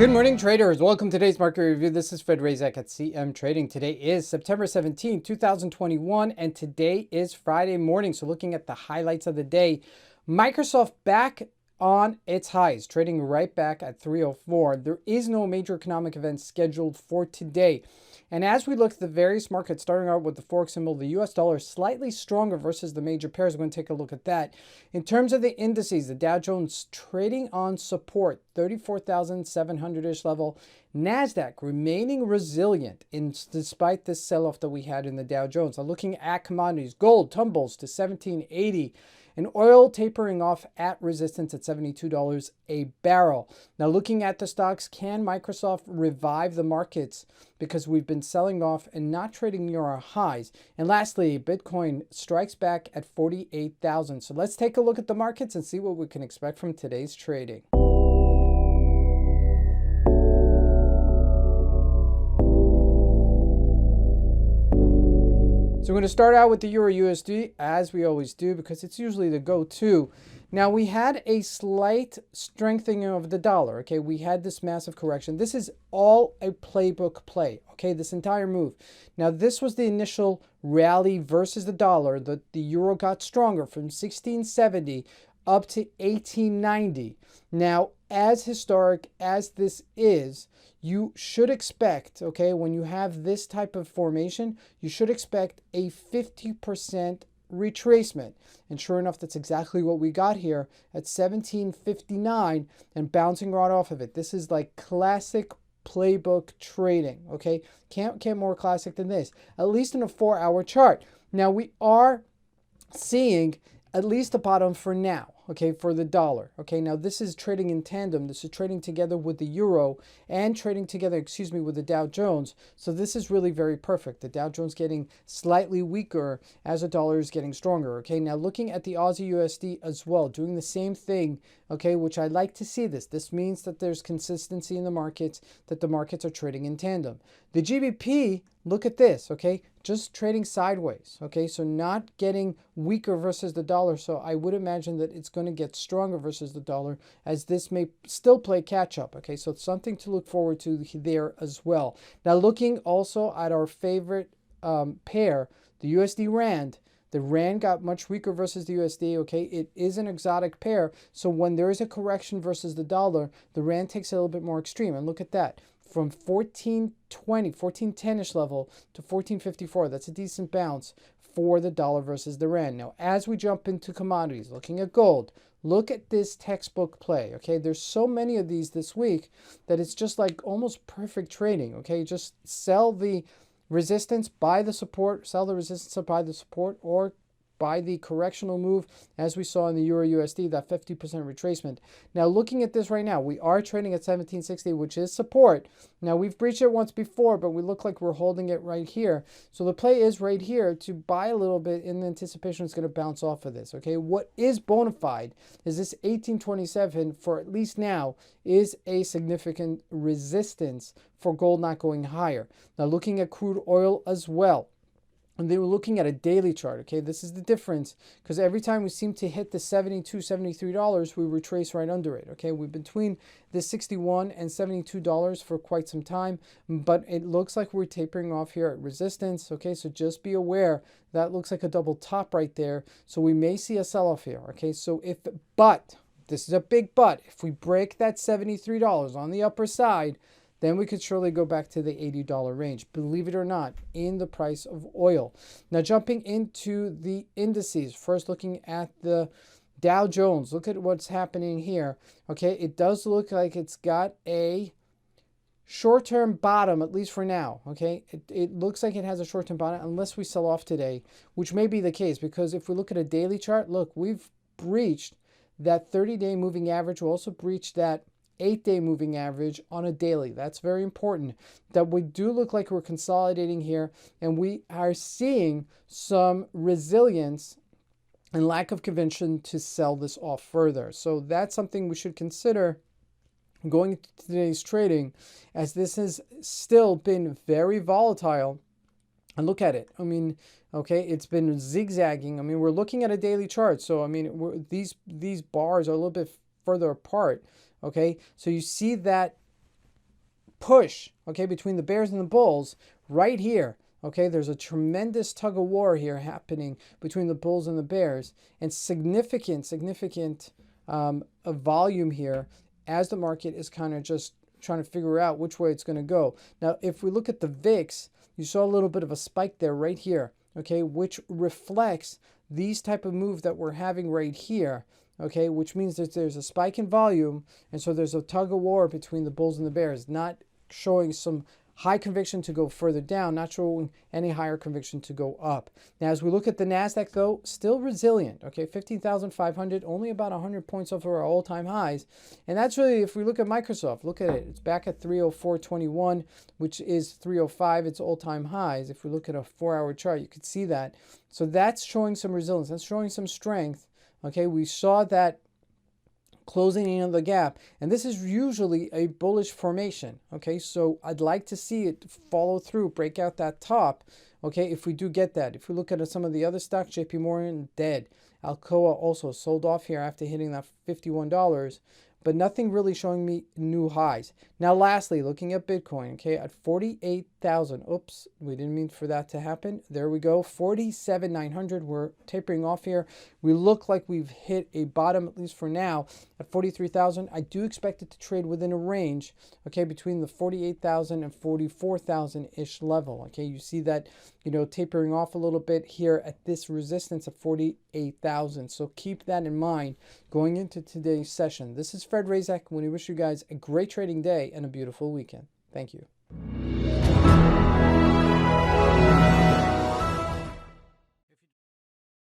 Good morning, traders. Welcome to today's market review. This is Razak at CMTrading. Today is September 17, 2021, and today is Friday morning. So looking at the highlights of the day, Microsoft back on its highs, trading right back at 304. There is no major economic event scheduled for today. And as we look at the various markets, starting out with the Forex symbol, the US dollar is slightly stronger versus the major pairs. We're going to take a look at that. In terms of the indices, the Dow Jones trading on support, 34,700-ish level. Nasdaq remaining resilient despite this sell-off that we had in the Dow Jones. Now looking at commodities, gold tumbles to 1780. And oil tapering off at resistance at $72 a barrel. Now looking at the stocks, can Microsoft revive the markets? Because we've been selling off and not trading near our highs. And lastly, Bitcoin strikes back at 48,000. So let's take a look at the markets and see what we can expect from today's trading. So we're going to start out with the Euro USD, as we always do, because it's usually the go-to. Now, we had a slight strengthening of the dollar, okay? We had this massive correction. This is all a playbook play, okay? This entire move. Now, this was the initial rally versus the dollar. The euro got stronger from 1670 up to 1890. Now, as historic as this is, you should expect, okay, when you have this type of formation, you should expect a 50% retracement. And sure enough, that's exactly what we got here at 1759 and bouncing right off of it. This is like classic playbook trading, okay? Can't get more classic than this, at least in a 4-hour chart. Now, we are seeing at least a bottom for now, okay, for the dollar. Okay, now this is trading in tandem. This is trading together with the euro and trading together, with the Dow Jones. So this is really very perfect. The Dow Jones getting slightly weaker as the dollar is getting stronger. Okay, now looking at the Aussie USD as well, doing the same thing, okay, which I like to see this. This means that there's consistency in the markets, that the markets are trading in tandem. The GBP, look at this, okay, just trading sideways, okay, so not getting weaker versus the dollar. So I would imagine that it's going to get stronger versus the dollar, as this may still play catch up, okay, so it's something to look forward to there as well. Now looking also at our favorite pair, the USD Rand. The Rand got much weaker versus the USD, okay? It is an exotic pair, so when there is a correction versus the dollar, the Rand takes it a little bit more extreme. And look at that. From 1420, 1410-ish level to 1454. That's a decent bounce for the dollar versus the Rand. Now, as we jump into commodities, looking at gold, look at this textbook play, okay? There's so many of these this week that it's just like almost perfect trading, okay? Just sell the resistance, buy the support, sell the resistance, buy the support, or buy the correctional move, as we saw in the Euro USD, that 50% retracement. Now, looking at this right now, we are trading at 1760, which is support. Now, we've breached it once before, but we look like we're holding it right here. So the play is right here to buy a little bit in the anticipation it's going to bounce off of this, okay? What is bona fide is this 1827, for at least now, is a significant resistance for gold not going higher. Now, looking at crude oil as well. And they were looking at a daily chart, okay? This is the difference, because every time we seem to hit the $72, $73, we retrace right under it, okay? We're between the $61 and $72 for quite some time, but it looks like we're tapering off here at resistance, okay? So just be aware that looks like a double top right there. So we may see a sell-off here, okay? So but, this is a big but, if we break that $73 on the upper side, then we could surely go back to the $80 range, believe it or not, in the price of oil. Now, jumping into the indices, first looking at the Dow Jones, look at what's happening here. Okay, it does look like it's got a short-term bottom, at least for now, okay? It looks like it has a short-term bottom unless we sell off today, which may be the case, because if we look at a daily chart, look, we've breached that 30-day moving average. We also breached that 8-day moving average on a daily. That's very important, that we do look like we're consolidating here, and we are seeing some resilience and lack of conviction to sell this off further. So that's something we should consider going into today's trading, as this has still been very volatile. And look at it. I mean, okay, it's been zigzagging. I mean, we're looking at a daily chart. So, I mean, these bars are a little bit further apart. Okay, so you see that push, okay, between the bears and the bulls right here. Okay, there's a tremendous tug of war here happening between the bulls and the bears, and significant a volume here as the market is kind of just trying to figure out which way it's going to go. Now, if we look at the VIX, you saw a little bit of a spike there right here, okay, which reflects these type of move that we're having right here, okay, which means that there's a spike in volume, and so there's a tug of war between the bulls and the bears, not showing some high conviction to go further down, not showing any higher conviction to go up. Now, as we look at the Nasdaq, though, still resilient, okay, 15,500, only about 100 points over our all-time highs. And that's really, if we look at Microsoft, look at it. It's back at 304.21, which is 305, its all-time highs. If we look at a 4-hour chart, you can see that. So that's showing some resilience. That's showing some strength, okay? We saw that closing in on the gap, and this is usually a bullish formation, okay? So I'd like to see it follow through, break out that top, okay, if we do get that. If we look at some of the other stocks, JP Morgan dead, Alcoa also sold off here after hitting that $51, but nothing really showing me new highs. Now, lastly, looking at Bitcoin, okay, at 48,000. Oops, we didn't mean for that to happen. There we go, 47,900. We're tapering off here. We look like we've hit a bottom, at least for now, at 43,000. I do expect it to trade within a range, okay, between the 48,000 and 44,000-ish level, okay? You see that, tapering off a little bit here at this resistance of 48,000. So keep that in mind going into today's session. This is Fred Razak. We wish you guys a great trading day and a beautiful weekend. Thank you.